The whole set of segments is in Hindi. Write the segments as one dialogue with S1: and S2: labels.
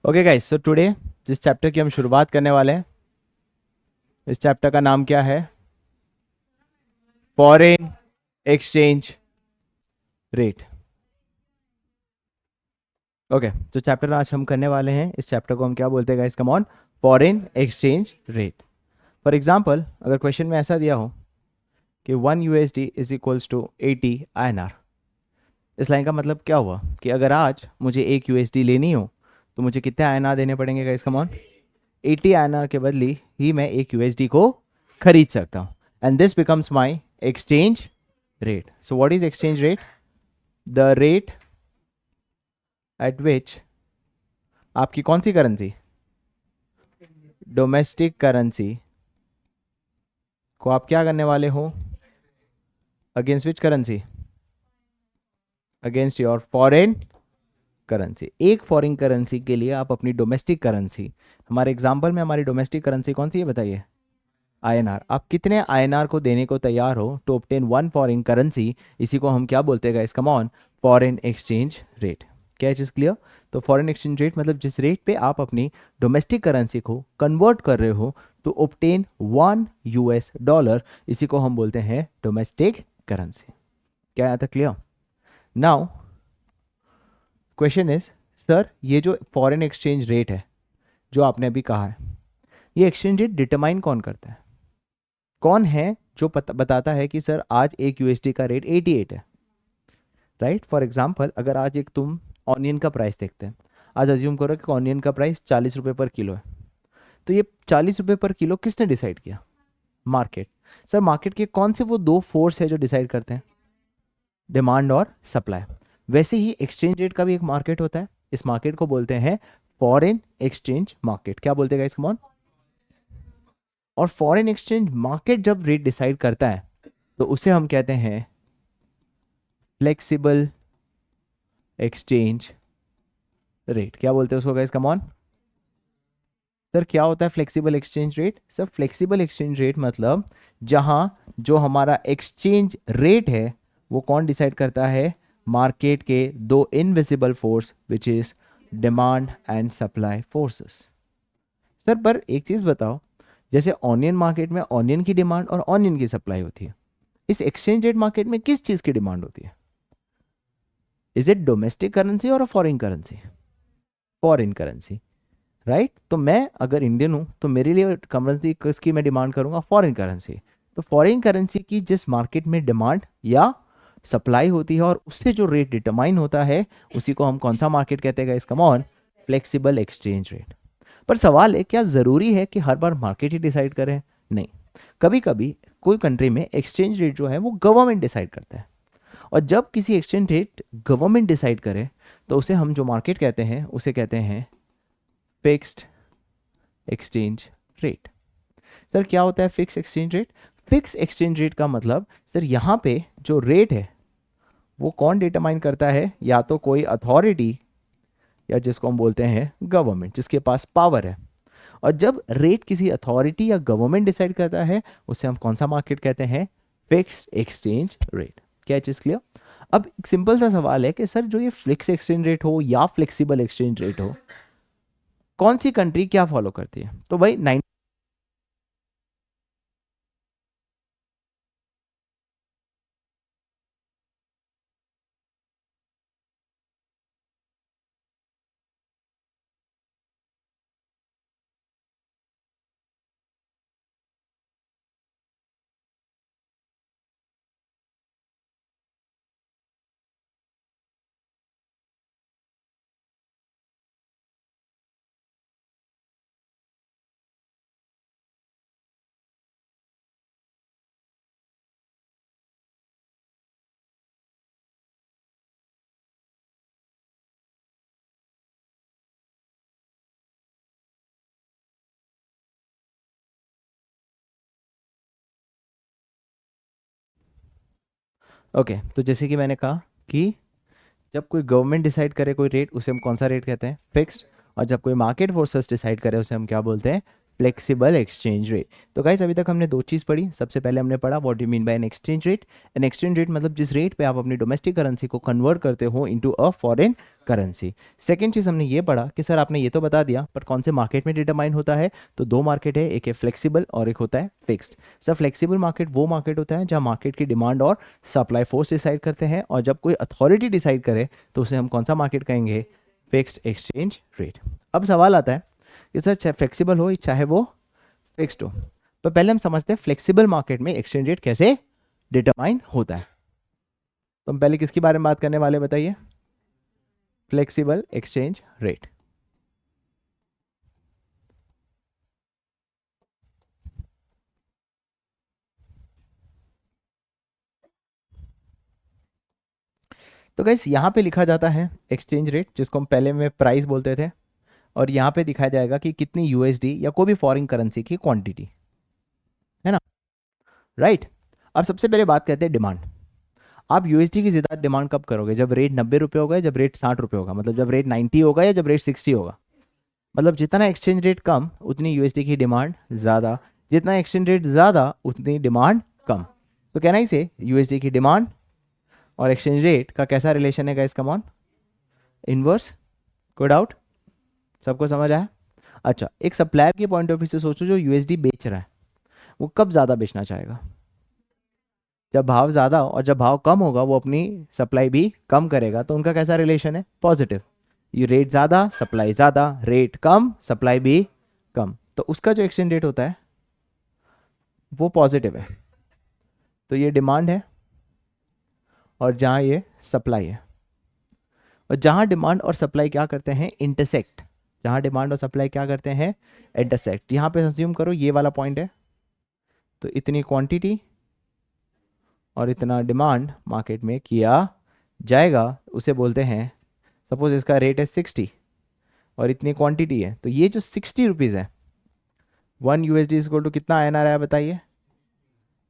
S1: ओके गाइस, सो टुडे जिस चैप्टर की हम शुरुआत करने वाले हैं, इस चैप्टर का नाम क्या है? Foreign exchange rate. ओके, तो चैप्टर आज हम करने वाले हैं, इस चैप्टर को हम क्या बोलते हैं guys? Come on, foreign exchange rate. For example, अगर क्वेश्चन में ऐसा दिया हो कि 1 USD is equals to 80 INR, इस लाइन का मतलब क्या हुआ कि अगर आज मुझे 1 USD लेनी हो तो मुझे कितने INR देने पड़ेंगे गाइस? कम ऑन, 80 INR के बदले ही मैं 1 USD को खरीद सकता हूँ। And this becomes my exchange rate. So what is exchange rate? The rate at which आपकी कौन सी करेंसी, डोमेस्टिक करेंसी को आप क्या करने वाले हो? Against which currency? Against your foreign currency. एक फॉरेन करेंसी के लिए आप अपनी डोमेस्टिक करेंसी, हमारे एग्जांपल में हमारी डोमेस्टिक करेंसी कौन सी है बताइए? INR। आप कितने INR को देने को तैयार हो to obtain one foreign currency? इसी को हम क्या बोलते हैं guys? Come on, foreign exchange rate. क्या चीज़ क्लियर? तो फॉरेन एक्सचेंज रेट मतलब जिस रेट पे आप अपनी डोमेस्टिक करेंसी को कन्वर्ट कर रहे हो टू ऑब्टेन $1, इसी को हम बोलते हैं डोमेस्टिक करेंसी। क्या यहाँ तक clear? Now question is, sir ये जो फॉरेन एक्सचेंज रेट है जो आपने अभी कहा है, ये एक्सचेंज रेट डिटरमाइन कौन करता है? कौन है जो बताता है कि सर आज 1 USD का रेट 88 है? राइट। फॉर एग्जाम्पल, अगर आज एक तुम ऑनियन का प्राइस देखते हैं, आज अज्यूम करो कि ऑनियन का प्राइस 40 रुपये पर किलो है, तो ये 40 रुपये पर किलो किसने डिसाइड किया? मार्केट। सर मार्केट के कौन से वो दो फोर्स है जो डिसाइड करते हैं? डिमांड और सप्लाई। वैसे ही एक्सचेंज रेट का भी एक मार्केट होता है, इस मार्केट को बोलते हैं फॉरेन एक्सचेंज मार्केट। क्या बोलते हैं गाइस? Come on. और फॉरेन एक्सचेंज मार्केट जब रेट डिसाइड करता है तो उसे हम कहते हैं फ्लेक्सिबल एक्सचेंज रेट। क्या बोलते हैं उसको गाइस? Come on. सर क्या होता है flexible exchange rate? Sir flexible exchange rate मतलब जहां जो हमारा एक्सचेंज रेट है वो कौन डिसाइड करता है? मार्केट के दो invisible force which is demand and supply forces. Sir पर एक चीज बताओ, जैसे ऑनियन मार्केट में ऑनियन की डिमांड और ऑनियन की सप्लाई होती है, इस एक्सचेंज रेट मार्केट में किस चीज की डिमांड होती है? इज इट डोमेस्टिक करेंसी और foreign currency? Foreign currency, right. तो मैं अगर इंडियन हूं तो मेरे लिए करेंसी किसकी मैं डिमांड करूंगा? Foreign currency. तो फॉरेन करेंसी की जिस मार्केट में डिमांड या सप्लाई होती है और उससे जो रेट डिटरमाइन होता है उसी को हम कौन सा मार्केट कहते हैं? Come on, flexible exchange rate. पर सवाल है, क्या ज़रूरी है कि हर बार मार्केट ही डिसाइड करें? नहीं, कभी कभी कोई कंट्री में एक्सचेंज रेट जो है वो गवर्नमेंट डिसाइड करता है, और जब किसी एक्सचेंज रेट गवर्नमेंट डिसाइड करे तो उसे हम जो मार्केट कहते हैं उसे कहते हैं फिक्स्ड एक्सचेंज रेट। सर क्या होता है fix exchange rate? Fix exchange rate का मतलब सर यहाँ पे जो रेट है वो कौन डिटरमाइन करता है? या तो कोई अथॉरिटी या जिसको हम बोलते हैं गवर्नमेंट, जिसके पास पावर है। और जब रेट किसी अथॉरिटी या गवर्नमेंट डिसाइड करता है उसे हम कौन सा मार्केट कहते हैं? Fixed exchange rate. क्या चीज़ क्लियर? अब एक सिंपल सा सवाल है कि सर जो ये फिक्स एक्सचेंज रेट हो या फ्लेक्सिबल एक्सचेंज रेट हो, कौन सी कंट्री क्या फॉलो करती है? तो भाई ओके, तो जैसे कि मैंने कहा कि जब कोई गवर्नमेंट डिसाइड करे कोई रेट, उसे हम कौन सा रेट कहते हैं? फिक्स्ड। और जब कोई मार्केट फोर्सेस डिसाइड करे उसे हम क्या बोलते हैं? Flexible exchange rate. तो गाइस अभी तक हमने दो चीज़ पढ़ी। सबसे पहले हमने पढ़ा what you mean bye an exchange rate. An exchange rate मतलब जिस रेट पे आप अपनी डोमेस्टिक करेंसी को कन्वर्ट करते हो into a foreign currency. Second चीज़ हमने ये पढ़ा कि सर आपने ये तो बता दिया पर कौन से मार्केट में डिटरमाइन होता है, तो दो मार्केट है, एक है फ्लेक्सिबल और एक होता है फिक्स्ड। सर फ्लेक्सिबल मार्केट वो मार्केट होता है जहाँ मार्केट की डिमांड और सप्लाई फोर्स डिसाइड करते हैं, और जब कोई अथॉरिटी डिसाइड करे तो उसे हम कौन सा मार्केट कहेंगे, फिक्स्ड एक्सचेंज रेट। अब सवाल आता है कि सर चाहे फ्लेक्सिबल हो चाहे वो फिक्स्ड हो, तो पहले हम समझते हैं फ्लेक्सिबल मार्केट में एक्सचेंज रेट कैसे डिटरमाइन होता है। तो हम पहले किसके बारे में बात करने वाले बताइए, फ्लेक्सिबल एक्सचेंज रेट। तो गाइस यहाँ पे लिखा जाता है एक्सचेंज रेट, जिसको हम पहले में प्राइस बोलते थे, और यहाँ पे दिखाया जाएगा कि कितनी यूएसडी या कोई भी फॉरेन करेंसी की क्वांटिटी है ना, राइट। अब सबसे पहले बात करते हैं डिमांड। आप यूएसडी की ज़्यादा डिमांड कब करोगे, जब रेट 90 रुपये होगा, जब रेट 60 रुपये होगा, मतलब जब रेट 90 होगा या जब रेट 60 होगा। मतलब जितना एक्सचेंज रेट कम उतनी यूएसडी की डिमांड ज़्यादा, जितना एक्सचेंज रेट ज़्यादा उतनी डिमांड कम। तो कहना ही से यूएसडी की डिमांड और एक्सचेंज रेट का कैसा रिलेशन है गाइस, कम ऑन, इनवर्स। कोई डाउट, सबको समझ आया। अच्छा, एक सप्लायर के पॉइंट ऑफ व्यू से सोचो जो यूएसडी बेच रहा है वो कब ज़्यादा बेचना चाहेगा, जब भाव ज़्यादा, और जब भाव कम होगा वो अपनी सप्लाई भी कम करेगा। तो उनका कैसा रिलेशन है, पॉजिटिव। ये रेट ज़्यादा सप्लाई ज़्यादा, रेट कम सप्लाई भी कम, तो उसका जो एक्सचेंज रेट होता है वो पॉजिटिव है। तो ये डिमांड है और जहाँ ये सप्लाई है, और जहाँ डिमांड और सप्लाई क्या करते हैं, इंटरसेक्ट। जहाँ डिमांड और सप्लाई क्या करते हैं, इंटरसेक्ट। यहाँ पे अज्यूम करो ये वाला पॉइंट है, तो इतनी क्वांटिटी और इतना डिमांड मार्केट में किया जाएगा, उसे बोलते हैं, सपोज इसका रेट है 60 और इतनी क्वांटिटी है, तो ये जो 60 रुपीज़ है, 1 यूएसडी इज इक्वल टू कितना INR है बताइए।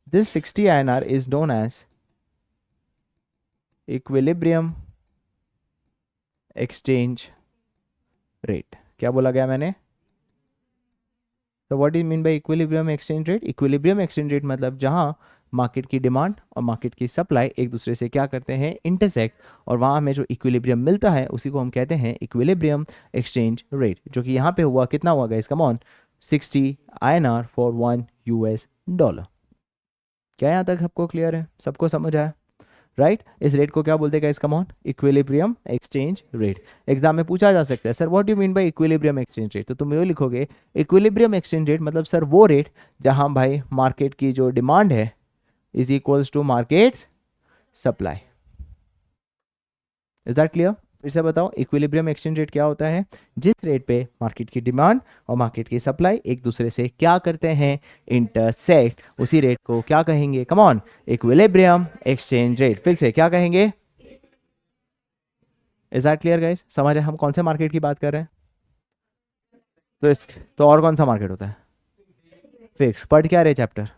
S1: This 60 INR is known as equilibrium exchange rate. क्या बोला गया मैंने, तो what is mean by equilibrium exchange rate. Equilibrium exchange rate मतलब जहां मार्केट की डिमांड और मार्केट की सप्लाई एक दूसरे से क्या करते हैं, इंटरसेक्ट, और वहां हमें जो इक्विलिब्रियम मिलता है उसी को हम कहते हैं इक्विलिब्रियम एक्सचेंज रेट, जो कि यहाँ पे हुआ कितना हुआ guys, come on, 60 INR for 1 US dollar. क्या यहाँ तक सबको क्लियर है, सबको समझ आया, राइट। इस रेट को क्या बोलते हैं guys, come on, equilibrium exchange rate. Exam में पूछा जा सकता है sir what you mean by equilibrium exchange rate, तो तुम ये लिखोगे इक्विलिब्रियम एक्सचेंज रेट मतलब सर वो रेट जहां भाई मार्केट की जो डिमांड है is equals to market supply. Is that clear, फिर से बताओ, इक्विलिब्रियम एक्सचेंज रेट क्या होता है, जिस रेट पे मार्केट की डिमांड और मार्केट की सप्लाई एक दूसरे से क्या करते हैं, इंटरसेक्ट, उसी रेट को क्या कहेंगे, कम ऑन, इक्विलिब्रियम एक्सचेंज रेट। फिर से क्या कहेंगे, इज दैट क्लियर गाइस, समझ है हम कौन से मार्केट की बात कर रहे हैं। तो और कौन सा मार्केट होता है, फिक्स। पढ़ क्या रहे चैप्टर,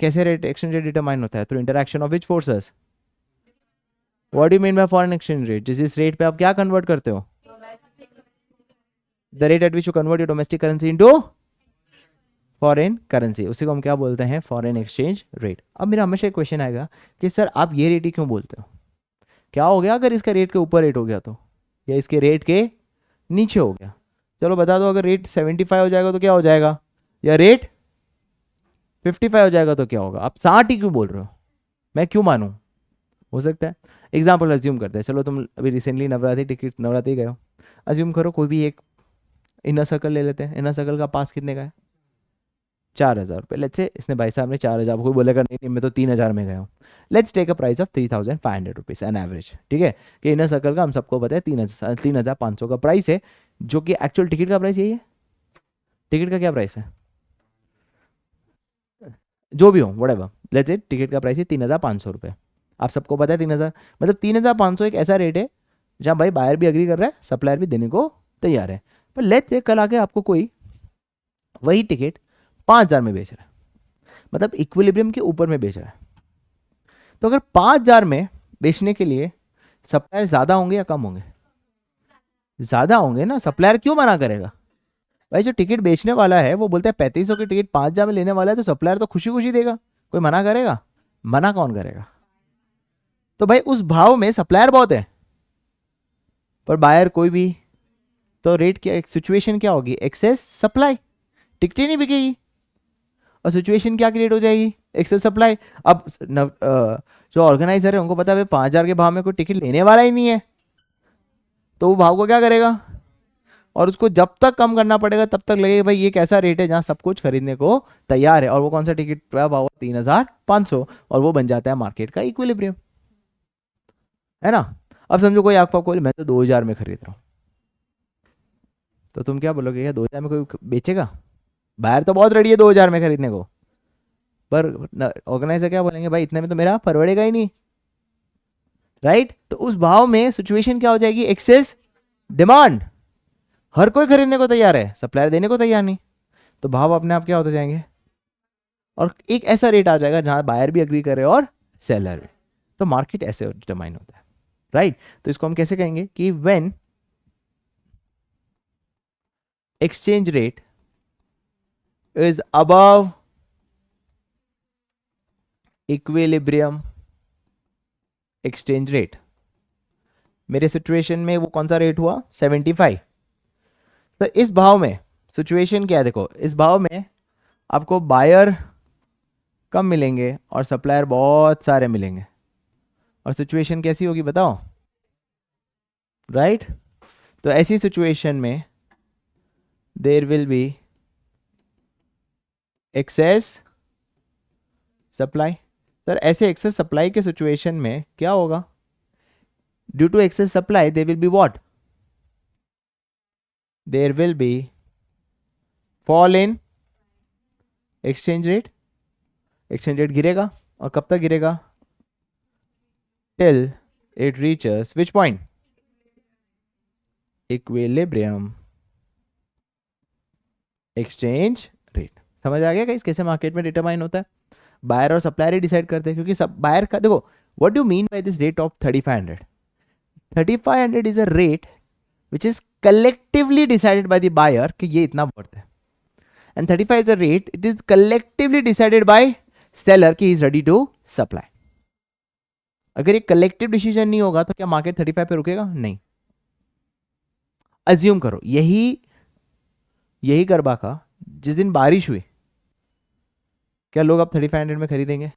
S1: कैसे रेट एक्सचेंज रेट डिटरमाइन होता है, through interaction of which forces. What do you mean bye foreign exchange rate, जिस रेट पे आप क्या कन्वर्ट करते हो, the rate at which you convert your domestic currency into foreign currency, उसी को हम क्या बोलते हैं, फॉरेन एक्सचेंज रेट। अब मेरा हमेशा एक क्वेश्चन आएगा कि सर आप ये रेट ही क्यों बोलते हो, क्या हो गया अगर इसका रेट के ऊपर रेट हो गया तो, या इसके रेट के नीचे हो गया। चलो बता दो, अगर रेट 75 हो जाएगा तो क्या हो जाएगा, या रेट 55 हो जाएगा तो क्या होगा। आप 60 ही क्यों बोल रहे हो, मैं क्यों मानूं, हो सकता है। एग्जाम्पल अज्यूम करते हैं, चलो तुम अभी रिसेंटली नवरात्रि गए हो, अज्यूम करो कोई भी एक इनर सर्कल ले लेते हैं, इनर सर्कल का पास कितने का है, 4000 रुपये। लेट्स से इसने भाई साहब ने 4000, कोई बोलेगा नहीं मैं तो 3000 में गया हूँ। Let's take a price of 3500 rupees an average, ठीक है, कि इनर सर्कल का हम सबको पता है 3500 का प्राइस है, जो कि एक्चुअल टिकट का प्राइस यही है। टिकट का क्या प्राइस है, जो भी हो व्हाटएवर, लेट्स से टिकट का प्राइस है 3500 रुपये। आप सबको पता है 3000, मतलब 3500 एक ऐसा रेट है जहाँ भाई बायर भी अग्री कर रहा है, सप्लायर भी देने को तैयार है। पर लेट्स से कल आके आपको कोई वही टिकट 5000 में बेच रहा है, मतलब इक्विलिब्रियम के ऊपर में बेच रहा है। तो अगर 5000 में बेचने के लिए सप्लायर ज़्यादा होंगे या कम होंगे, ज़्यादा होंगे ना, सप्लायर क्यों मना करेगा, भाई जो टिकट बेचने वाला है वो बोलता है 3500 की टिकट 5,000 में लेने वाला है, तो सप्लायर तो खुशी खुशी देगा, कोई मना करेगा? मना कौन करेगा? तो भाई उस भाव में सप्लायर बहुत है पर बायर कोई भी, तो रेट क्या, सिचुएशन क्या होगी? एक्सेस सप्लाई, टिकटें नहीं बिकेगी और सिचुएशन क्या क्रिएट हो जाएगी? Excess supply. अब जो ऑर्गेनाइजर है उनको पता है 5,000 के भाव में कोई टिकट लेने वाला ही नहीं है, तो वो भाव को क्या करेगा? और उसको जब तक कम करना पड़ेगा तब तक लगेगा भाई ये कैसा रेट है जहां सब कुछ खरीदने को तैयार है, और वो कौन सा टिकट का भाव? 3,500, और वो बन जाता है मार्केट का इक्विलिब्रियम, है ना? अब समझो कोई आपको बोले मैं तो 2,000 में खरीद रहा हूँ, तो तुम क्या बोलोगे? क्या 2,000 में कोई बेचेगा? बाहर तो बहुत रेडी है 2,000 में खरीदने को, पर ऑर्गेनाइजर क्या बोलेंगे? भाई इतने में तो मेरा परवड़ेगा ही नहीं, राइट? तो उस भाव में सिचुएशन क्या हो जाएगी? एक्सेस डिमांड, हर कोई खरीदने को तैयार है, सप्लायर देने को तैयार नहीं, तो भाव अपने आप क्या होते जाएंगे? और एक ऐसा रेट आ जाएगा जहां बायर भी एग्री करे और सेलर भी, तो मार्केट ऐसे डिटरमाइन होता है, राइट? तो इसको हम कैसे कहेंगे कि when exchange rate is above equilibrium exchange rate. मेरे सिचुएशन में वो कौन सा रेट हुआ? 75। तो इस भाव में सिचुएशन क्या है? देखो इस भाव में आपको बायर कम मिलेंगे और सप्लायर बहुत सारे मिलेंगे, और सिचुएशन कैसी होगी बताओ? राइट? तो ऐसी सिचुएशन में there will be excess supply. Sir ऐसे एक्सेस सप्लाई के सिचुएशन में क्या होगा? Due to excess supply there will be what? There will be fall in exchange rate. Exchange rate गिरेगा, और कब तक गिरेगा? Till it reaches which point? Equilibrium exchange rate. समझ आ गया गाइस कैसे मार्केट में डिटरमाइन होता है? बायर और सप्लायर ही डिसाइड करते हैं, क्योंकि सब बायर का देखो what do mean by this rate of 3,500? 3,500 is a rate which is collectively decided by the buyer कि ये इतना वर्थ है, and 35 is a rate it is collectively decided by seller कि he is ready to supply। अगर ये कलेक्टिव डिसीजन नहीं होगा तो क्या मार्केट 35 पे रुकेगा? नहीं। अज्यूम करो यही गरबा का जिस दिन बारिश हुई, क्या लोग अब 3,500 में खरीदेंगे?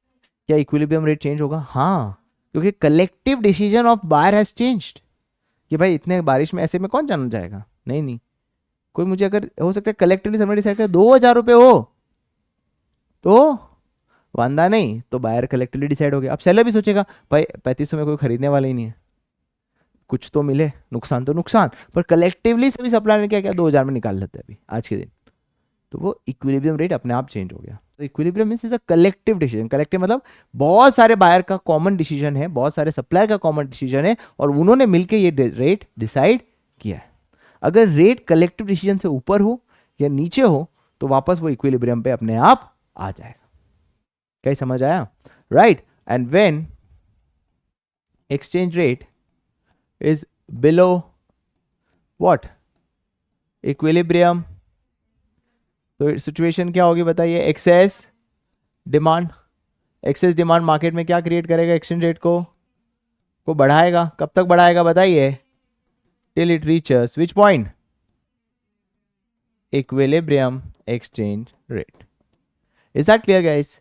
S1: क्या इक्विलिब्रियम रेट चेंज होगा? हाँ, क्योंकि collective decision of buyer has changed कि भाई इतने बारिश में ऐसे में कौन जाना जाएगा? नहीं, कोई मुझे अगर हो सकता है कलेक्टिवली सबने डिसाइड कर 2,000 रुपये हो तो वांदा नहीं, तो बायर कलेक्टिवली डिसाइड हो गया। अब सेलर भी सोचेगा भाई 3500 में कोई खरीदने वाला ही नहीं है, कुछ तो मिले, नुकसान तो नुकसान, पर कलेक्टिवली सभी सप्लायर ने क्या किया? 2,000 में निकाल लेते हैं अभी आज के दिन, तो वो इक्विलिब्रियम रेट अपने आप चेंज हो गया। तो equilibrium means is a collective decision. Collective मतलब बहुत सारे बायर का कॉमन डिसीजन है, बहुत सारे सप्लायर का कॉमन डिसीजन है, और उन्होंने मिलकर ये रेट डिसाइड किया है। अगर रेट कलेक्टिव डिसीजन से ऊपर हो या नीचे हो तो वापस वो इक्विलिब्रियम पे अपने आप आ जाएगा। क्या समझ आया? Right? And when exchange rate is below what? Equilibrium, तो सिचुएशन क्या होगी बताइए? Excess demand. Excess demand market में क्या क्रिएट करेगा? एक्सचेंज रेट को बढ़ाएगा। कब तक बढ़ाएगा बताइए? Till it reaches which point? Equilibrium exchange rate. Is that clear guys?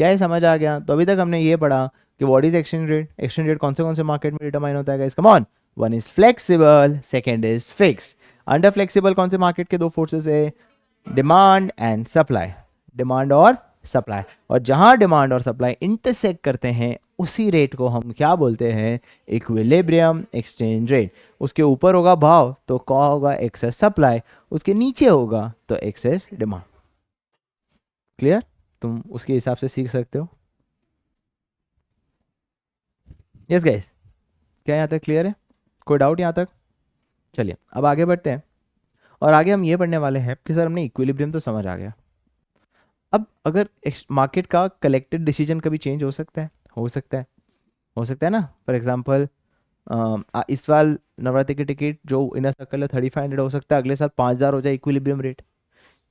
S1: क्या है, समझ आ गया? तो अभी तक हमने ये पढ़ा कि what is exchange rate. Exchange rate कौन से मार्केट में डिटरमाइन होता है guys? Come on. One is flexible, second is fixed. Under flexible कौन से मार्केट के दो फोर्सेस है? Demand and supply. डिमांड और सप्लाई, और जहां डिमांड और सप्लाई इंटरसेक्ट करते हैं उसी रेट को हम क्या बोलते हैं? Equilibrium exchange rate. उसके ऊपर होगा भाव तो क्या होगा? Excess supply. उसके नीचे होगा तो एक्सेस डिमांड। क्लियर? तुम उसके हिसाब से सीख सकते हो। यस गाइस, क्या यहाँ तक क्लियर है? कोई डाउट यहाँ तक? चलिए अब आगे बढ़ते हैं, और आगे हम ये पढ़ने वाले हैं कि सर हमने इक्विलिब्रियम तो समझ आ गया, अब अगर मार्केट का कलेक्टिव डिसीजन कभी चेंज हो सकता है? हो सकता है ना। फॉर एग्जांपल इस साल नवरात्रि की टिकट जो इनर सर्कल है 3500 हो सकता है, अगले साल 5000 हो जाए इक्विलिब्रियम रेट।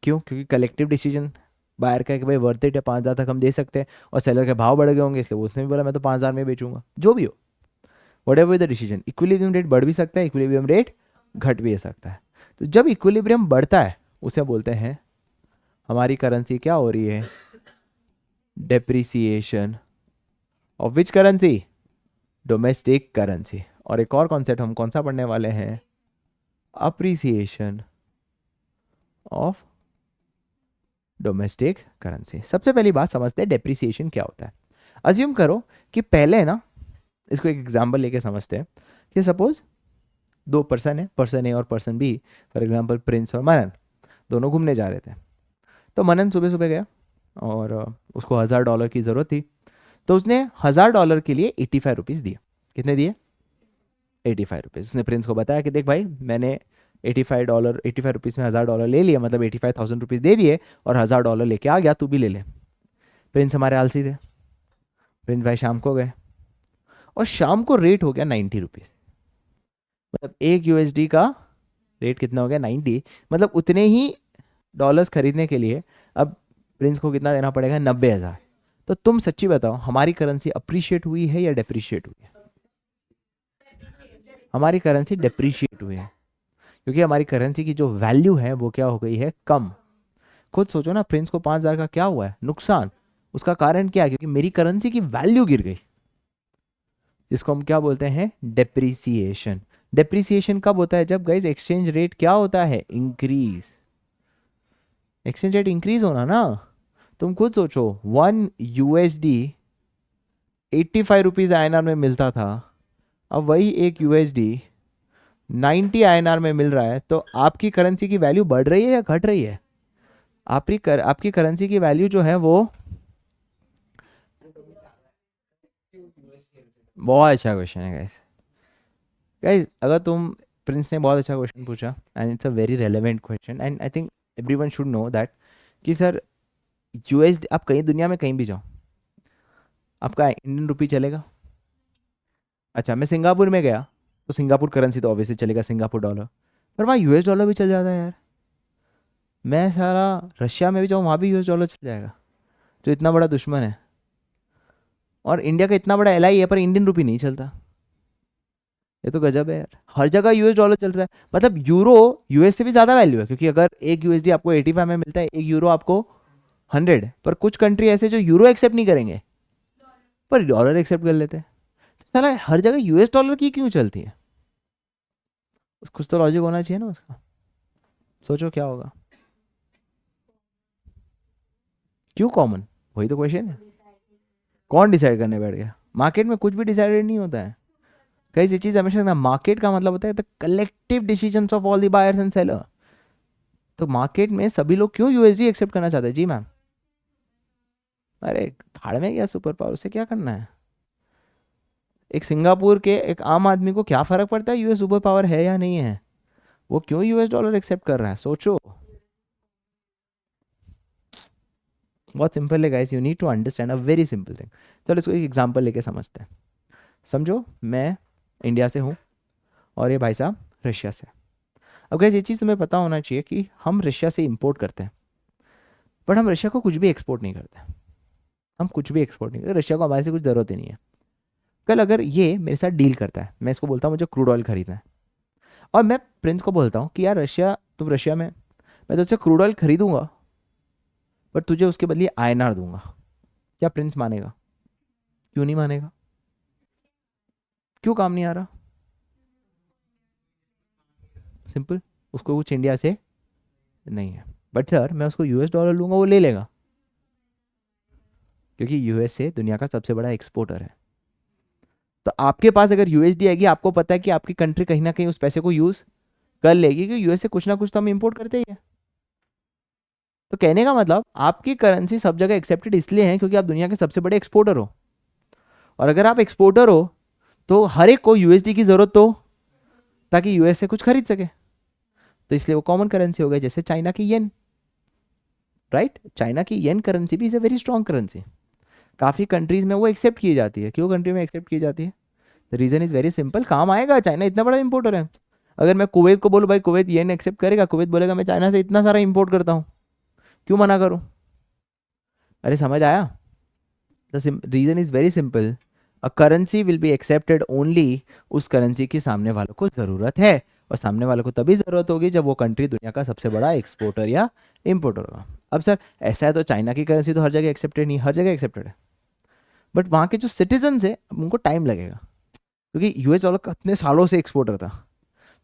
S1: क्यों? क्योंकि कलेक्टिव डिसीजन बायर का है कि भाई वर्थ इट है, 5000 तक हम दे सकते हैं, और सेलर के भाव बढ़ गए होंगे इसलिए उसने भी बोला मैं तो 5000 में बेचूंगा। जो भी हो, what ever the decision, equilibrium rate बढ़ भी सकता है, इक्विलिब्रियम रेट घट भी सकता है। तो जब इक्विलिब्रियम बढ़ता है उसे बोलते हैं हमारी करेंसी क्या हो रही है, depreciation of which currency, domestic currency. और एक और कॉन्सेप्ट हम कौन सा पढ़ने वाले हैं, अप्रिसिएशन ऑफ डोमेस्टिक करेंसी। सबसे पहली बात समझते हैं डेप्रिसिएशन क्या होता है। अज्यूम करो कि पहले ना, इसको एक एग्जांपल लेके समझते हैं कि सपोज दो पर्सन है, पर्सन ए और person B, for example Prince और मनन, दोनों घूमने जा रहे थे। तो मनन सुबह सुबह गया और उसको $1000 की ज़रूरत थी, तो उसने $1000 के लिए 85 रुपीज़ दिए। कितने दिए? 85 रुपीज़। उसने प्रिंस को बताया कि देख भाई मैंने $85 रुपीज़ में $1000 ले लिया, मतलब 85,000 रुपीज़ दे दिए और $1000 लेके आ गया, तू भी ले ले। प्रिंस हमारे आलसी थे, प्रिंस भाई शाम को गए और शाम को रेट हो गया 90 रुपीज़, मतलब एक यूएसडी का रेट कितना हो गया 90, मतलब उतने ही डॉलर्स खरीदने के लिए अब प्रिंस को कितना देना पड़ेगा, 90,000। तो तुम सच्ची बताओ हमारी करेंसी अप्रिशिएट हुई है या डेप्रिशिएट हुई है? हमारी करेंसी डेप्रिशिएट हुई है, क्योंकि हमारी करेंसी की जो वैल्यू है वो क्या हो गई है, कम। खुद सोचो ना, प्रिंस को 5000 का क्या हुआ है नुकसान, उसका कारण क्या है, क्योंकि मेरी करेंसी की वैल्यू गिर गई, जिसको हम क्या बोलते हैं, डेप्रिसिएशन। डेप्रिसिएशन कब होता है? जब गाइस एक्सचेंज रेट क्या होता है, इंक्रीज। एक्सचेंज रेट इंक्रीज होना ना, तुम खुद सोचो 1 यूएसडी 85 रुपीज़ INR में मिलता था, अब वही एक यूएसडी 90 INR में मिल रहा है, तो आपकी करेंसी की वैल्यू बढ़ रही है या घट रही है? आपकी करेंसी की वैल्यू जो है वो, बहुत अच्छा क्वेश्चन है गाइस। गाइस अगर तुम, प्रिंस ने बहुत अच्छा क्वेश्चन पूछा and it's a very relevant question and I think everyone should know that कि सर यूएसडी, आप कहीं दुनिया में कहीं भी जाओ आपका इंडियन रुपी चलेगा। अच्छा मैं सिंगापुर में गया तो सिंगापुर करेंसी तो ऑब्वियसली चलेगा, सिंगापुर डॉलर, पर वहाँ यूएस डॉलर भी चल जाता है यार। मैं सारा रशिया में भी जाऊँ वहाँ भी यूएस डॉलर चल जाएगा, जो इतना बड़ा दुश्मन है, और इंडिया का इतना बड़ा एलआई है पर इंडियन रुपी नहीं चलता। ये तो गजब है यार, हर जगह यूएस डॉलर चल रहा है, मतलब यूरो यूएस से भी ज़्यादा वैल्यू है, क्योंकि अगर एक यूएसडी आपको 85 में मिलता है, एक यूरो आपको 100, पर कुछ कंट्री ऐसे जो यूरो एक्सेप्ट नहीं करेंगे पर डॉलर एक्सेप्ट कर लेते हैं। तो साला हर जगह यूएस डॉलर की क्यों चलती है? कुछ तो लॉजिक होना चाहिए ना उसका। सोचो क्या होगा, क्यों कॉमन? वही तो क्वेश्चन है, कौन डिसाइड करने बैठ गया? मार्केट में कुछ भी डिसाइडेड नहीं होता है। कई सी चीज़ हमेशा ना, मार्केट का मतलब होता है the collective decisions of all the buyers and seller. तो मार्केट में सभी लोग क्यों यूएसडी एक्सेप्ट करना चाहते हैं? जी मैम, अरे भाड़ में गया सुपर पावर, से क्या करना है? एक सिंगापुर के एक आम आदमी को क्या फर्क पड़ता है यूएस सुपर पावर है या नहीं है? वो क्यों यूएस डॉलर एक्सेप्ट कर रहा है? सोचो, बहुत सिंपल है guys, you need to understand a very simple thing. चलो इसको एक एग्जांपल लेके समझते हैं। समझो मैं इंडिया से हूँ और ये भाई साहब रशिया से। अब गाइस ये चीज़ तुम्हें पता होना चाहिए कि हम रशिया से इंपोर्ट करते हैं, बट हम रशिया को कुछ भी एक्सपोर्ट नहीं करते। हम कुछ भी एक्सपोर्ट नहीं करते, रशिया को हमारे से कुछ ज़रूरत ही नहीं है। कल अगर ये मेरे साथ डील करता है, मैं इसको बोलता हूँ मुझे क्रूड ऑयल खरीदना है, और मैं प्रिंस को बोलता हूँ कि यार रशिया, तुम रशिया में, मैं तुझसे क्रूड ऑयल खरीदूंगा बट तुझे उसके बदले आईएनआर दूंगा, क्या प्रिंस मानेगा? क्यों नहीं मानेगा? क्यों काम नहीं आ रहा? सिंपल, उसको कुछ इंडिया से नहीं है। बट सर मैं उसको यूएस डॉलर लूंगा, वो ले लेगा, क्योंकि यूएसए दुनिया का सबसे बड़ा एक्सपोर्टर है। तो आपके पास अगर यूएसडी आएगी, आपको पता है कि आपकी कंट्री कहीं ना कहीं उस पैसे को यूज कर लेगी, क्योंकि यूएस से कुछ ना कुछ तो हम इंपोर्ट करते ही हैं। तो कहने का मतलब आपकी करेंसी सब जगह एक्सेप्टेड इसलिए है क्योंकि आप दुनिया के सबसे बड़े एक्सपोर्टर हो, और अगर आप एक्सपोर्टर हो तो हर एक को यूएसडी की जरूरत हो ताकि यूएस से कुछ खरीद सके, तो इसलिए वो कॉमन करेंसी हो गई। जैसे चाइना की येन, राइट? चाइना की येन करेंसी भी is a very strong currency, काफ़ी कंट्रीज में वो एक्सेप्ट की जाती है। क्यों कंट्री में एक्सेप्ट की जाती है? The reason is very simple, काम आएगा, चाइना इतना बड़ा इंपोर्टर है। अगर मैं कुवैत को बोलूँ भाई कुवैत येन एक्सेप्ट करेगा, कुवैत बोलेगा मैं चाइना से इतना सारा इंपोर्ट करता हूँ, क्यों मना करूँ? अरे समझ आया? The reason is very simple, a currency will be accepted only उस करेंसी की सामने वालों को ज़रूरत है, और सामने वालों को तभी ज़रूरत होगी जब वो कंट्री दुनिया का सबसे बड़ा एक्सपोर्टर या इम्पोर्टर होगा। अब सर ऐसा है तो चाइना की करेंसी तो हर जगह एक्सेप्टेड नहीं, हर जगह एक्सेप्टेड है, बट वहाँ के जो सिटीजन्स है उनको टाइम लगेगा, क्योंकि यूएस डॉलर कितने सालों से एक्सपोर्टर था,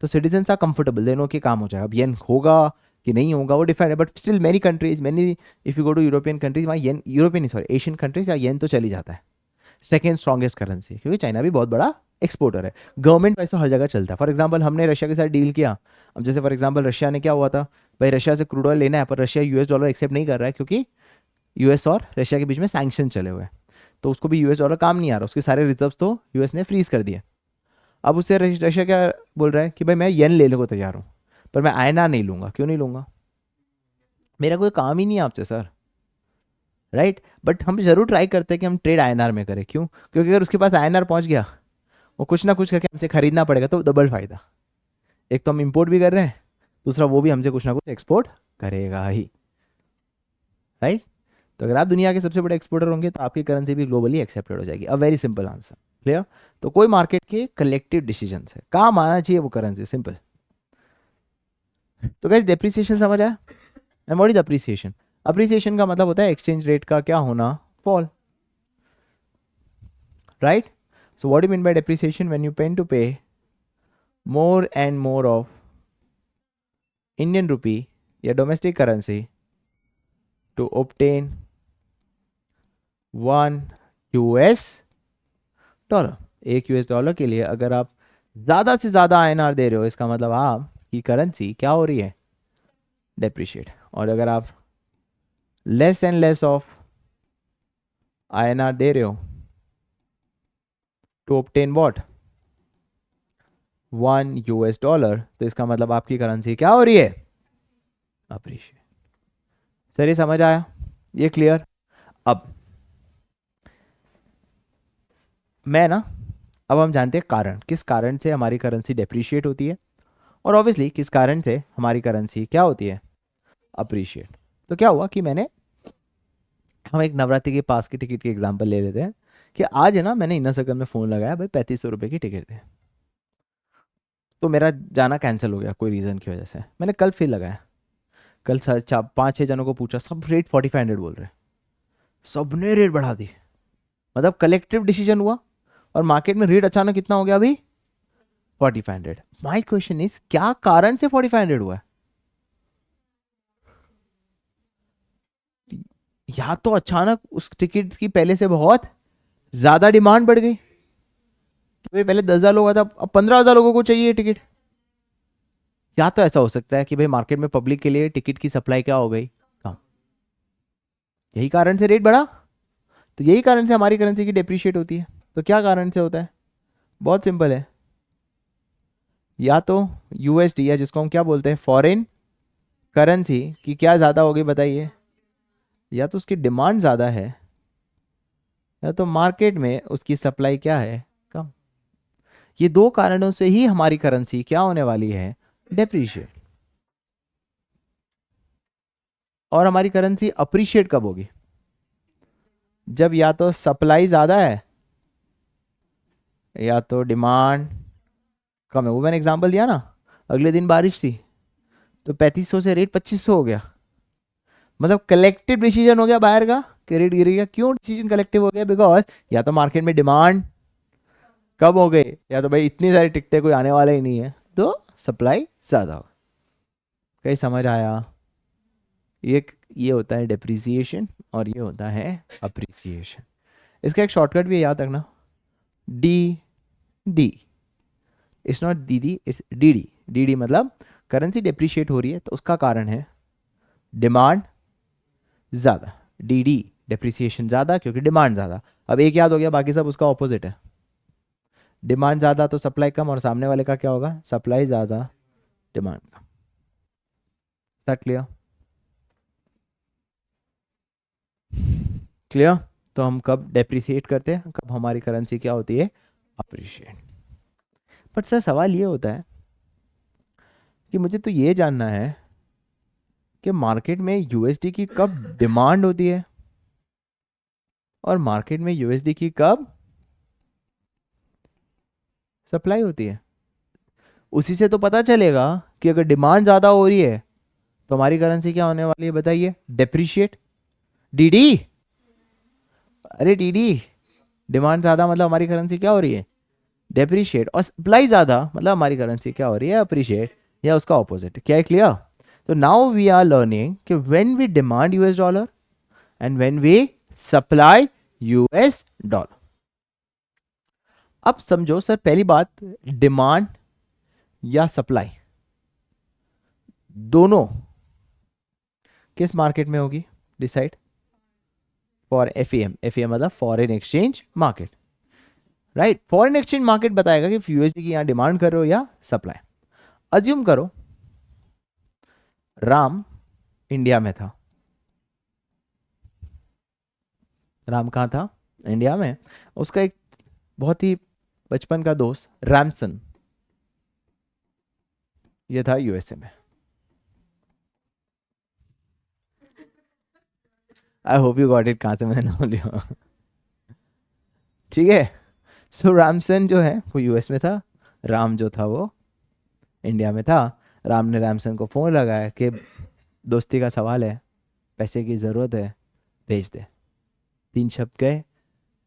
S1: तो सिटीजन्स आर कंफर्टेबल, देनों के काम हो जाएगा। अब येन होगा कि नहीं होगा वो डिफाइंड है, but still many countries, many if you go to European countries, वहाँ yen, European sorry Asian countries, या येन तो चली जाता है सेकेंड स्ट्रॉन्गेस्ट करेंसी, क्योंकि चाइना भी बहुत बड़ा एक्सपोर्टर है। गवर्नमेंट पैसा हर जगह चलता है। फॉर एग्जाम्पल हमने रशिया के साथ डील किया, अब जैसे फॉर एग्जाम्पल रशिया ने क्या हुआ था, भाई रशिया से क्रूड ऑयल लेना है, पर रशिया यूएस डॉलर एक्सेप्ट नहीं कर रहा है, क्योंकि यूएस और रशिया के बीच में सैंक्शन चले हुए हैं, तो उसको भी यूएस डॉलर काम नहीं आ रहा, उसके सारे रिजर्व तो यूएस ने फ्रीज कर दिए। अब उससे रशिया क्या बोल रहा है कि भाई मैं येन लेने को तैयार हूँ, पर मैं आईएनआर नहीं लूँगा। क्यों नहीं लूँगा? मेरा कोई काम ही नहीं है आपसे सर, राइट? बट हम जरूर ट्राई करते हैं कि हम ट्रेड आईएनआर में करें। क्यों? क्योंकि अगर उसके पास आईएनआर पहुंच गया, वो कुछ ना कुछ करके हमसे खरीदना पड़ेगा, तो डबल फायदा, एक तो हम इंपोर्ट भी कर रहे हैं, दूसरा वो भी हमसे कुछ ना कुछ एक्सपोर्ट करेगा ही, राइट? तो अगर आप दुनिया के सबसे बड़े एक्सपोर्टर होंगे तो आपकी करेंसी भी ग्लोबली एक्सेप्टेड हो जाएगी। अ वेरी सिंपल आंसर, क्लियर? तो कोई मार्केट के कलेक्टिव डिसीजन है, काम आना चाहिए वो करेंसी, सिंपल। तो गाइस डेप्रिसिएशन समझ आया? And what is appreciation? Appreciation का मतलब होता है एक्सचेंज रेट का क्या होना, fall, right? So what do you mean by depreciation? When you tend to pay more and more of Indian rupee या domestic currency to obtain one US dollar, एक यूएस डॉलर के लिए अगर आप ज़्यादा से ज़्यादा आईएनआर दे रहे हो, इसका मतलब आपकी करेंसी क्या हो रही है, डेप्रिशिएट। और अगर आप less and less of INR दे रहे हो to obtain what, one US dollar, तो इसका मतलब आपकी करेंसी क्या हो रही है, अप्रिशिएट। सर ये समझ आया? ये क्लियर? अब मैं ना, अब हम जानते हैं कारण, किस कारण से हमारी करेंसी डेप्रिशिएट होती है, और ऑब्वियसली किस कारण से हमारी करेंसी क्या होती है, अप्रिशिएट। तो क्या हुआ कि हम एक नवरात्रि के पास की टिकट की एग्जांपल ले लेते हैं कि आज है ना, मैंने इनर सर्कल में फ़ोन लगाया, भाई 3500 रुपये की टिकट थी, तो मेरा जाना कैंसिल हो गया कोई रीज़न की वजह से। मैंने कल फिर लगाया, कल 5-6 जनों को पूछा, सब रेट 4500 बोल रहे, सब ने रेट बढ़ा दी, मतलब कलेक्टिव डिसीजन हुआ, और मार्केट में रेट अचानक कितना हो गया अभी, 4500। माई क्वेश्चन इज क्या कारण से 4500 हुआ है? या तो अचानक उस टिकट की पहले से बहुत ज्यादा डिमांड बढ़ गई, तो पहले 10,000 लोग था, अब 15,000 लोगों को चाहिए टिकट। या तो ऐसा हो सकता है कि भाई मार्केट में पब्लिक के लिए टिकट की सप्लाई क्या हो गई, कम, यही कारण से रेट बढ़ा। तो यही कारण से हमारी करेंसी की डेप्रिशिएट होती है। तो क्या कारण से होता है? बहुत सिंपल है, या तो यूएसडी, या जिसको हम क्या बोलते हैं फॉरेन करेंसी की क्या ज़्यादा हो गई बताइए, या तो उसकी डिमांड ज़्यादा है, या तो मार्केट में उसकी सप्लाई क्या है, कम। ये दो कारणों से ही हमारी करेंसी क्या होने वाली है, डेप्रिशिएट। और हमारी करेंसी अप्रिशिएट कब होगी? जब या तो सप्लाई ज़्यादा है या तो डिमांड कम है। वो मैंने एग्जांपल दिया ना, अगले दिन बारिश थी तो 3500 से रेट 2500 हो गया, मतलब कलेक्टिव डिसीजन हो गया बायर का कि रेट गिर गया। क्यों डिसीजन कलेक्टिव हो गया? बिकॉज या तो मार्केट में डिमांड कम हो गई, या तो भाई इतनी सारी टिकटें कोई आने वाला ही नहीं है, तो सप्लाई ज़्यादा हो। कहीं समझ आया? ये होता है डेप्रिसिएशन, और ये होता है अप्रिसिएशन। इसका एक शॉर्टकट भी याद रखना, डी डी, इट्स नॉट दीदी, it's D D. D D मतलब करेंसी डेप्रिशिएट हो रही है तो उसका कारण है डिमांड ज़्यादा, डी डी डेप्रिसिएशन ज़्यादा क्योंकि डिमांड ज़्यादा। अब एक याद हो गया, बाकी सब उसका ऑपोजिट है। डिमांड ज़्यादा तो सप्लाई कम, और सामने वाले का क्या होगा, सप्लाई ज़्यादा डिमांड कम। सब क्लियर? क्लियर? तो हम कब डेप्रिसिएट करते हैं, कब हमारी करेंसी क्या होती है, अप्रिशिएट। बट सर सवाल ये होता है कि मुझे तो ये जानना है कि मार्केट में यूएसडी की कब डिमांड होती है और मार्केट में यूएसडी की कब सप्लाई होती है। उसी से तो पता चलेगा कि अगर डिमांड ज़्यादा हो रही है तो हमारी करेंसी क्या होने वाली है, बताइए? डेप्रिशिएट। डीडी, अरे डीडी, डिमांड ज़्यादा मतलब हमारी करेंसी क्या हो रही है? डेप्रिशिएट। और सप्लाई ज़्यादा मतलब हमारी करेंसी क्या हो रही है? अप्रिशिएट, या उसका ऑपोजिट। क्या है क्लियर? तो नाउ वी आर लर्निंग कि when we demand US dollar and when we supply US dollar. अब समझो सर, पहली बात, डिमांड या सप्लाई दोनों किस मार्केट में होगी? डिसाइड। फॉर एफईएम, एफईएम मतलब foreign exchange market, right? Foreign exchange market बताएगा कि यूएसडी की यहां डिमांड कर रहे हो या सप्लाई। अज्यूम करो राम इंडिया में था। राम कहाँ था? इंडिया में। उसका एक बहुत ही बचपन का दोस्त रैमसन, ये था यूएसए में। I hope you got it, कहाँ से मैंने नाम लिया। ठीक है। सो रैमसन जो है वो यूएस में था, राम जो था वो इंडिया में था। राम ने रैमसन को फ़ोन लगाया कि दोस्ती का सवाल है, पैसे की ज़रूरत है, भेज दे। 3 शब्द गए,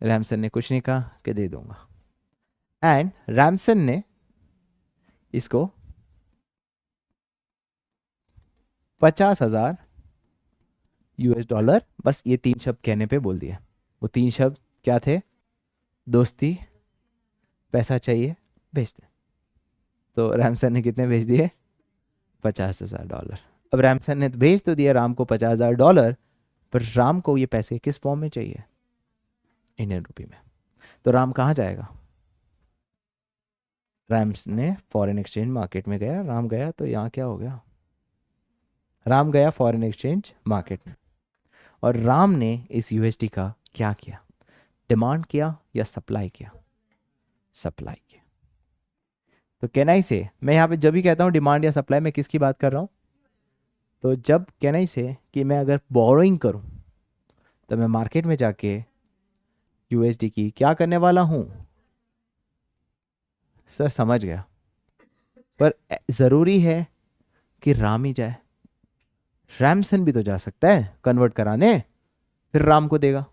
S1: रैमसन ने कुछ नहीं कहा कि दे दूंगा। एंड रैमसन ने इसको 50,000 यूएस डॉलर बस ये 3 शब्द कहने पे बोल दिया। वो 3 शब्द क्या थे? दोस्ती, पैसा चाहिए, भेज दे। तो रैमसन ने कितने भेज दिए? 50,000 डॉलर। अब रैमसन ने तो भेज तो दिया राम को 50,000 डॉलर, पर राम को ये पैसे किस फॉर्म में चाहिए? इंडियन रुपी में। तो राम कहाँ जाएगा? रैम्स ने फॉरेन एक्सचेंज मार्केट में गया। राम गया तो यहाँ क्या हो गया? राम गया फॉरेन एक्सचेंज मार्केट में, और राम ने इस यूएसडी का क्या किया? डिमांड किया या सप्लाई किया? सप्लाई किया। तो कैन आई से, मैं यहाँ पे जब भी कहता हूँ डिमांड या सप्लाई, मैं किसकी बात कर रहा हूँ? तो जब कैन आई से कि मैं अगर बोरोइंग करूँ तो मैं मार्केट में जाके यूएसडी की क्या करने वाला हूँ? सर समझ गया, पर ज़रूरी है कि राम ही जाए? रैमसन भी तो जा सकता है कन्वर्ट कराने, फिर राम को देगा।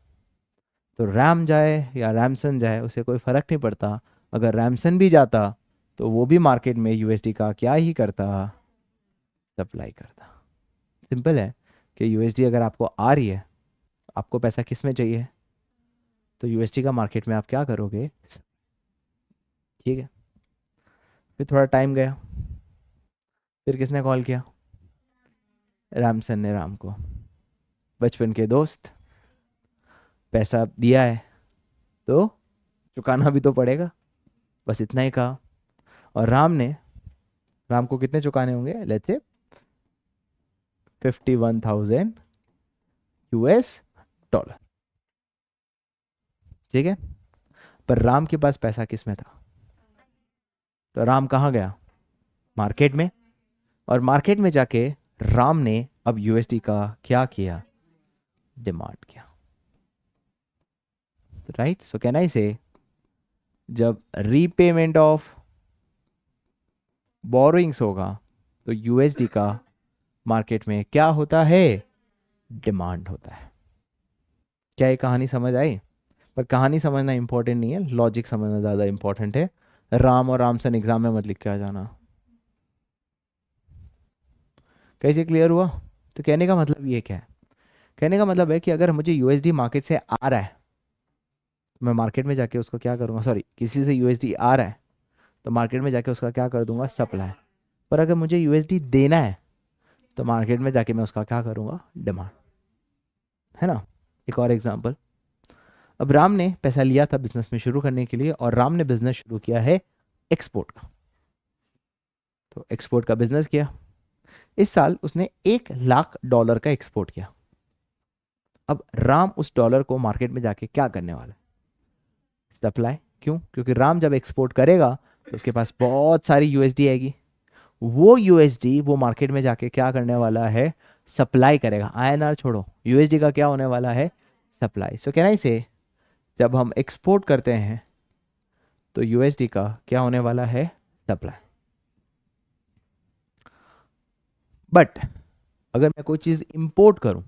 S1: तो रैम जाए या रैमसन जाए उसे कोई फ़र्क नहीं पड़ता। अगर रैमसन भी जाता तो वो भी मार्केट में यूएसडी का क्या ही करता? सप्लाई करता। सिंपल है कि यूएसडी अगर आपको आ रही है, आपको पैसा किस में चाहिए? तो यूएसडी का मार्केट में आप क्या करोगे? ठीक है। फिर थोड़ा टाइम गया, फिर किसने कॉल किया? रैमसन ने राम को, बचपन के दोस्त, पैसा दिया है तो चुकाना भी तो पड़ेगा, बस इतना ही कहा। और राम को कितने चुकाने होंगे? Let's say 51,000 US dollar. ठीक है। पर राम के पास पैसा किस में था? तो राम कहाँ गया? मार्केट में। और मार्केट में जाके राम ने अब यूएसडी का क्या किया? डिमांड किया। राइट। सो कैन आई से जब रीपेमेंट ऑफ बोरोइंग्स होगा तो यूएसडी का मार्केट में क्या होता है? डिमांड होता है। क्या ये कहानी समझ आई? पर कहानी समझना इंपॉर्टेंट नहीं है, लॉजिक समझना ज़्यादा इंपॉर्टेंट है। राम और रामसन एग्जाम में मत लिख के आ जाना। कैसे क्लियर हुआ? तो कहने का मतलब ये क्या है? कहने का मतलब है कि अगर मुझे यूएसडी मार्केट से आ रहा है तो मैं मार्केट में जाके उसको क्या करूँगा? सॉरी, किसी से यूएसडी आ रहा है तो मार्केट में जाके उसका क्या कर दूंगा? सप्लाई। पर अगर मुझे यूएसडी देना है तो मार्केट में जाके मैं उसका क्या करूँगा? डिमांड। है ना? एक और एग्जांपल, अब राम ने पैसा लिया था बिजनेस में शुरू करने के लिए, और राम ने बिजनेस शुरू किया है एक्सपोर्ट का। तो एक्सपोर्ट का बिजनेस किया। इस साल उसने $1,00,000 का एक्सपोर्ट किया। अब राम उस डॉलर को मार्केट में जाके क्या करने वाला है? सप्लाई। क्यों? क्योंकि राम जब एक्सपोर्ट करेगा तो उसके पास बहुत सारी यूएसडी आएगी। वो यूएसडी वो मार्केट में जाके क्या करने वाला है? सप्लाई करेगा। आईएनआर छोड़ो, यूएसडी का क्या होने वाला है? सप्लाई। सो कैन आई से जब हम एक्सपोर्ट करते हैं तो यूएसडी का क्या होने वाला है? सप्लाई। बट अगर मैं कोई चीज़ इंपोर्ट करूं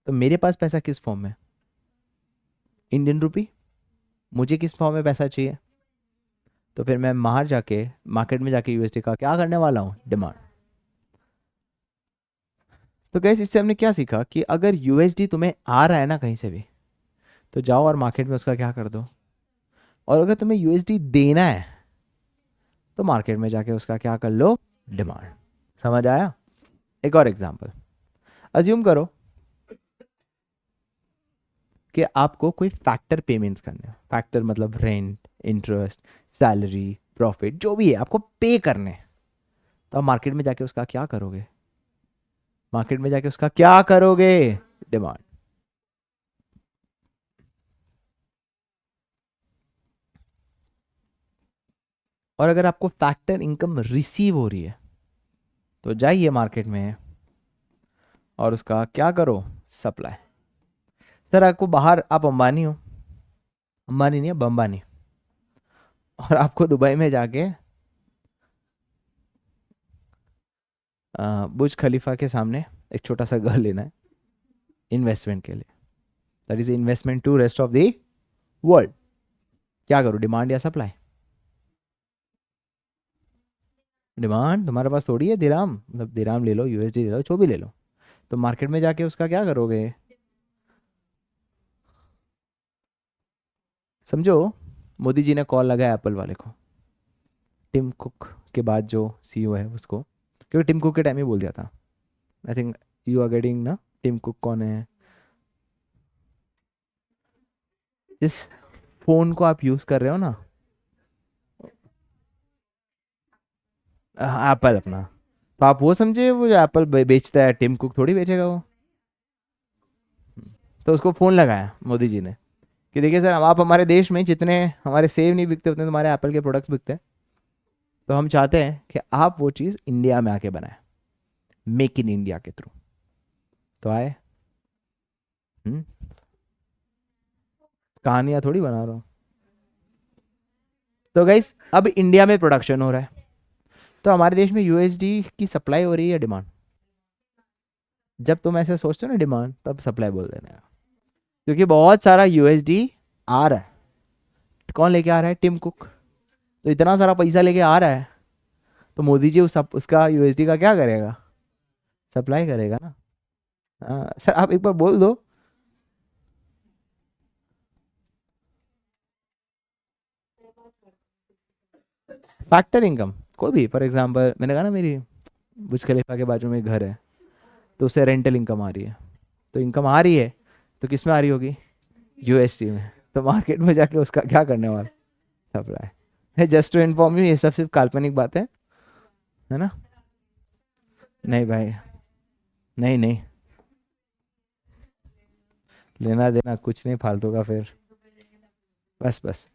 S1: तो मेरे पास पैसा किस फॉर्म में? Indian rupee. मुझे किस फॉर्म में पैसा चाहिए? तो फिर मैं बाहर जाके मार्केट में जाके यूएसडी का क्या करने वाला हूँ? डिमांड। तो गैस इससे हमने क्या सीखा कि अगर यूएसडी तुम्हें आ रहा है ना कहीं से भी, तो जाओ और मार्केट में उसका क्या कर दो। और अगर तुम्हें यूएसडी देना है तो मार्केट में जाके उसका क्या कर लो? डिमांड। समझ आया? एक और एग्जांपल, अज्यूम करो कि आपको कोई फैक्टर पेमेंट्स करने हैं। फैक्टर मतलब रेंट, इंटरेस्ट, सैलरी, प्रॉफिट, जो भी है आपको पे करने हैं। तो आप मार्केट में जाके उसका क्या करोगे? मार्केट में जाके उसका क्या करोगे? डिमांड। और अगर आपको फैक्टर इनकम रिसीव हो रही है तो जाइए मार्केट में और उसका क्या करो? सप्लाई। सर आपको बाहर, आप अंबानी हो, अंबानी नहीं, अब अंबानी, और आपको दुबई में जाके बुर्ज खलीफा के सामने एक छोटा सा घर लेना है इन्वेस्टमेंट के लिए। That is investment to rest of the world. क्या करो? डिमांड या सप्लाई? डिमांड। तुम्हारे पास थोड़ी है दिराम, मतलब दिराम ले लो, यूएसडी ले लो, जो भी ले लो। तो मार्केट में जाके उसका क्या करोगे? समझो, मोदी जी ने कॉल लगाया एप्पल वाले को, टिम कुक के बाद जो सीईओ है उसको, क्योंकि टिम कुक के टाइम ही बोल दिया था। I think you are getting ना, टिम कुक कौन है? जिस फोन को आप यूज कर रहे हो ना, एप्पल अपना, तो आप वो समझे वो जो एप्पल बेचता है, टिम कुक थोड़ी बेचेगा वो। तो उसको फ़ोन लगाया मोदी जी ने कि देखिए सर, आप हमारे देश में जितने हमारे सेब नहीं बिकते उतने तुम्हारे एप्पल के प्रोडक्ट्स बिकते हैं। तो हम चाहते हैं कि आप वो चीज़ इंडिया में आके बनाए, मेक इन इंडिया के थ्रू। तो आए। हम्म, कहानियाँ थोड़ी बना रहा हूँ। तो गाइस अब इंडिया में प्रोडक्शन हो रहा है, तो हमारे देश में यूएसडी की सप्लाई हो रही है, डिमांड। जब तुम ऐसे सोचते हो ना डिमांड, तब सप्लाई बोल देना है, क्योंकि बहुत सारा यूएसडी आ रहा है। कौन लेके आ रहा है? Tim Cook. तो इतना सारा पैसा लेके आ रहा है, तो मोदी जी उसका यूएसडी का क्या करेगा? सप्लाई करेगा ना। हाँ सर, आप एक बार बोल दो। फैक्टर इनकम कोई भी, फॉर एग्जांपल मैंने कहा ना मेरी बुर्ज खलीफा के बाजू में एक घर है, तो उससे रेंटल इनकम आ रही है। तो इनकम आ रही है तो किस में आ रही होगी? यूएसडी में। तो मार्केट में जाके उसका क्या करने वाला? सप्लाई है। जस्ट टू इन्फॉर्म यू, ये सब सिर्फ काल्पनिक बात है ना? नहीं भाई, नहीं नहीं, लेना देना कुछ नहीं फालतू का फिर। बस बस।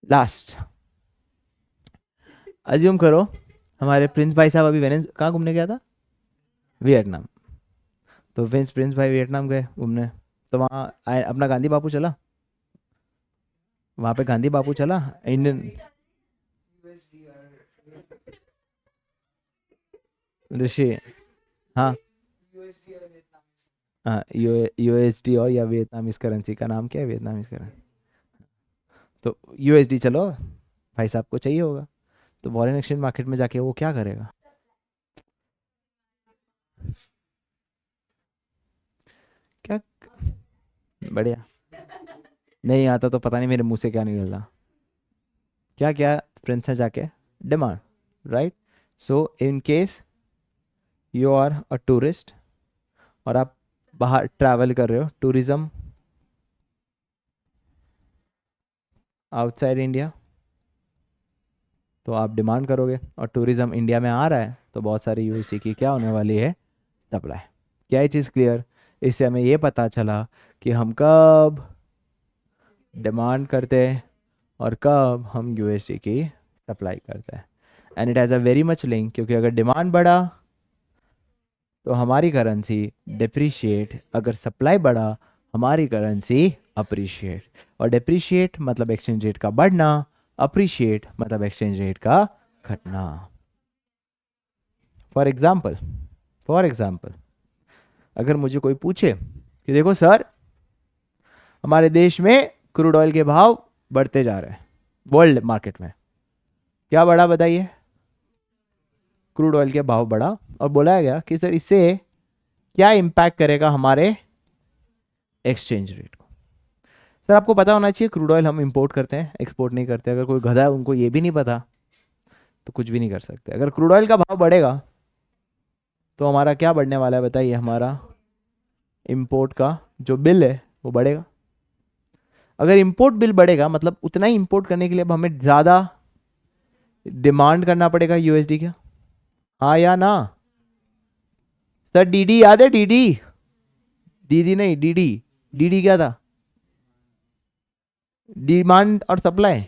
S1: लास्ट, अज्यूम करो हमारे प्रिंस भाई साहब अभी वेनेस कहाँ घूमने गया था? वियतनाम। तो प्रिंस भाई वियतनाम गए घूमने, तो वहाँ अपना गांधी बापू चला, वहाँ पे गांधी बापू चला इंडियन दृश्य। हाँ हाँ, यूएसडी और या वियतनामीज करेंसी का नाम क्या है? Vietnamese currency. तो यूएसडी चलो, भाई साहब को चाहिए होगा, तो फॉरेन एक्सचेंज मार्केट में जाके वो क्या करेगा? क्या? बढ़िया। नहीं आता तो पता नहीं मेरे मुंह से क्या निकल रहा। क्या क्या? प्रिंस है जाके demand, right? So in case you are a tourist और आप बाहर ट्रैवल कर रहे हो, टूरिज्म आउटसाइड इंडिया, तो आप डिमांड करोगे, और टूरिज्म इंडिया में आ रहा है तो बहुत सारी यूएसडी की क्या होने वाली है? सप्लाई। क्या ये चीज़ क्लियर? इससे हमें ये पता चला कि हम कब डिमांड करते हैं और कब हम यूएसडी की सप्लाई करते हैं। And it has a very much link, क्योंकि अगर डिमांड बढ़ा तो हमारी करेंसी डिप्रिशिएट, अगर सप्लाई बढ़ा हमारी करेंसी अप्रिशिएट। और डिप्रिशिएट मतलब एक्सचेंज रेट का बढ़ना, अप्रिशिएट मतलब एक्सचेंज रेट का घटना। फॉर एग्जाम्पल अगर मुझे कोई पूछे कि देखो सर, हमारे देश में क्रूड ऑयल के भाव बढ़ते जा रहे हैं वर्ल्ड मार्केट में, क्या बढ़ा बताइए? क्रूड ऑयल के भाव बढ़ा और बोला गया कि सर इससे क्या इम्पैक्ट करेगा हमारे एक्सचेंज रेट को। सर आपको पता होना चाहिए क्रूड ऑयल हम इंपोर्ट करते हैं, एक्सपोर्ट नहीं करते। अगर कोई गधा है उनको ये भी नहीं पता तो कुछ भी नहीं कर सकते। अगर क्रूड ऑयल का भाव बढ़ेगा तो हमारा क्या बढ़ने वाला है बताइए? हमारा इंपोर्ट का जो बिल है वो बढ़ेगा। अगर इंपोर्ट बिल बढ़ेगा मतलब उतना ही इंपोर्ट करने के लिए अब हमें ज़्यादा डिमांड करना पड़ेगा यूएसडी का, हाँ या ना? सर डीडी याद है? डीडी, दीदी नहीं, डीडी। डीडी क्या था? डिमांड और सप्लाई।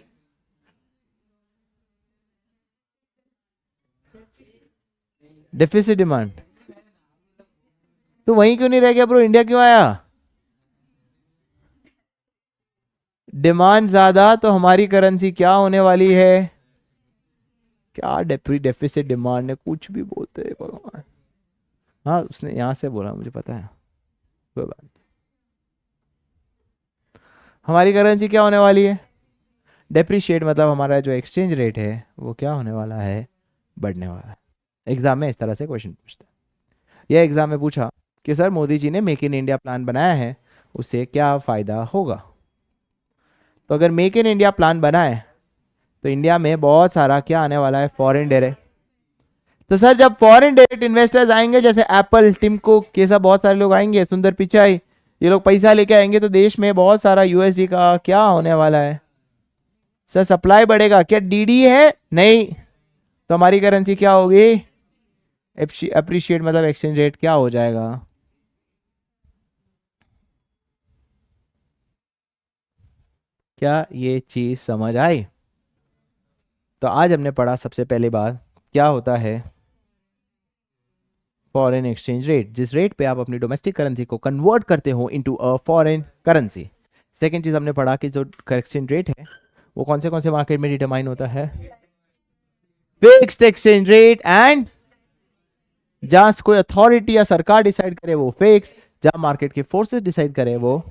S1: Deficit demand. तो वहीं क्यों नहीं रह गया ब्रो? इंडिया क्यों आया? डिमांड ज्यादा तो हमारी करेंसी क्या होने वाली है? क्या डेफिसिट डिमांड है, कुछ भी बोलते हैं भगवान। हाँ उसने यहां से बोला, मुझे पता है, कोई बात। हमारी करेंसी क्या होने वाली है? डेप्रिशिएट मतलब हमारा जो एक्सचेंज रेट है वो क्या होने वाला है? बढ़ने वाला है। एग्जाम में इस तरह से क्वेश्चन पूछता है। यह एग्जाम में पूछा कि सर मोदी जी ने मेक इन इंडिया प्लान बनाया है, उससे क्या फ़ायदा होगा? तो अगर मेक इन इंडिया प्लान बनाए तो इंडिया में बहुत सारा क्या आने वाला है? Foreign direct. तो सर जब फॉरेन डायरेक्ट इन्वेस्टर्स आएंगे, जैसे एप्पल, टिम कुक, ये सब बहुत सारे लोग आएंगे, सुंदर पिचाई, ये लोग पैसा लेके आएंगे तो देश में बहुत सारा यूएसडी का क्या होने वाला है? सर सप्लाई बढ़ेगा। क्या डीडी है? नहीं। तो हमारी करेंसी क्या होगी? अप्रिशिएट मतलब एक्सचेंज रेट क्या हो जाएगा? क्या ये चीज समझ आई? तो आज हमने पढ़ा सबसे पहली बात क्या होता है फॉरेन एक्सचेंज रेट, जिस रेट पे आप अपनी डोमेस्टिक करेंसी को कन्वर्ट करते हो into a foreign currency. Second चीज हमने पढ़ा कि जो एक्सचेंज रेट है वो कौन से मार्केट में डिटरमाइन होता है? Fixed exchange rate. एंड जहां कोई अथॉरिटी या सरकार डिसाइड करे वो फिक्स, जहां मार्केट के फोर्सेस डिसाइड करे वो,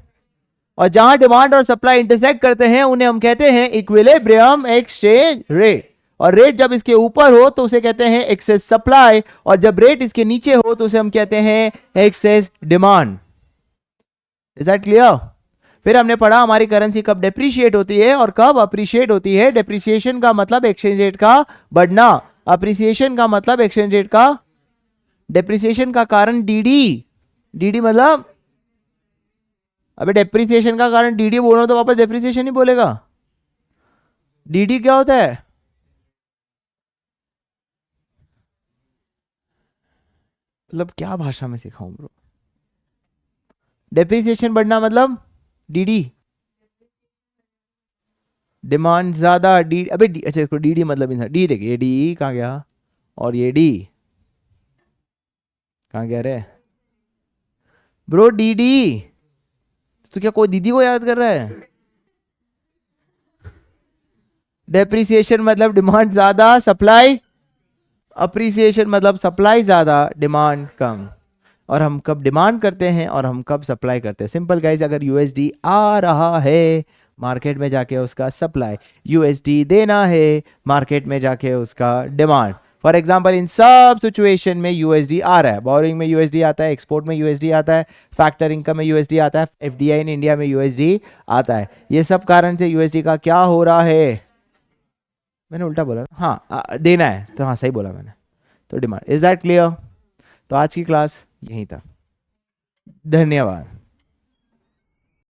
S1: और जहां डिमांड और सप्लाई इंटरसेक्ट करते हैं उन्हें हम कहते हैं इक्विलिब्रियम एक्सचेंज रेट। और रेट जब इसके ऊपर हो तो उसे कहते हैं एक्सेस सप्लाई, और जब रेट इसके नीचे हो तो उसे हम कहते हैं excess demand. Is that clear? फिर हमने पढ़ा हमारी करेंसी कब डेप्रिशिएट होती है और कब अप्रिशिएट होती है। डेप्रिसिएशन का मतलब एक्सचेंज रेट का बढ़ना, अप्रिसिएशन का मतलब एक्सचेंज रेट का, डेप्रिसिएशन का कारण डीडी। डीडी मतलब, अबे डेप्रिसिएशन का कारण डीडी बोलो तो वापस डेप्रिसिएशन ही बोलेगा। डीडी क्या होता है? मतलब क्या भाषा में सिखाऊं ब्रो? डेप्रिसिएशन बढ़ना मतलब डीडी, डिमांड ज्यादा, डी, अबे डी, अच्छा डीडी मतलब डी, देखिए डी कहाँ गया और ये डी कहाँ गया रे ब्रो? डीडी तो क्या कोई दीदी को याद कर रहा है? डेप्रिसिएशन मतलब डिमांड ज्यादा, सप्लाई, अप्रिसिएशन मतलब सप्लाई ज्यादा, डिमांड कम। और हम कब डिमांड करते हैं और हम कब सप्लाई करते हैं? सिंपल गाइस, अगर यूएसडी आ रहा है मार्केट में जाके उसका सप्लाई, यूएसडी देना है मार्केट में जाके उसका डिमांड। फॉर एग्जांपल इन सब सिचुएशन में यूएसडी आ रहा है, बोरिंग में यूएसडी आता है, एक्सपोर्ट में यूएसडी आता है, फैक्टर इनकम में यूएसडी आता है, एफडीआई इन इंडिया में यूएसडी आता है। ये सब कारण से यूएसडी का क्या हो रहा है? मैंने उल्टा बोला, हाँ देना है तो हाँ सही बोला मैंने, तो डिमांड। Is that clear? तो आज की क्लास यहीं तक, धन्यवाद।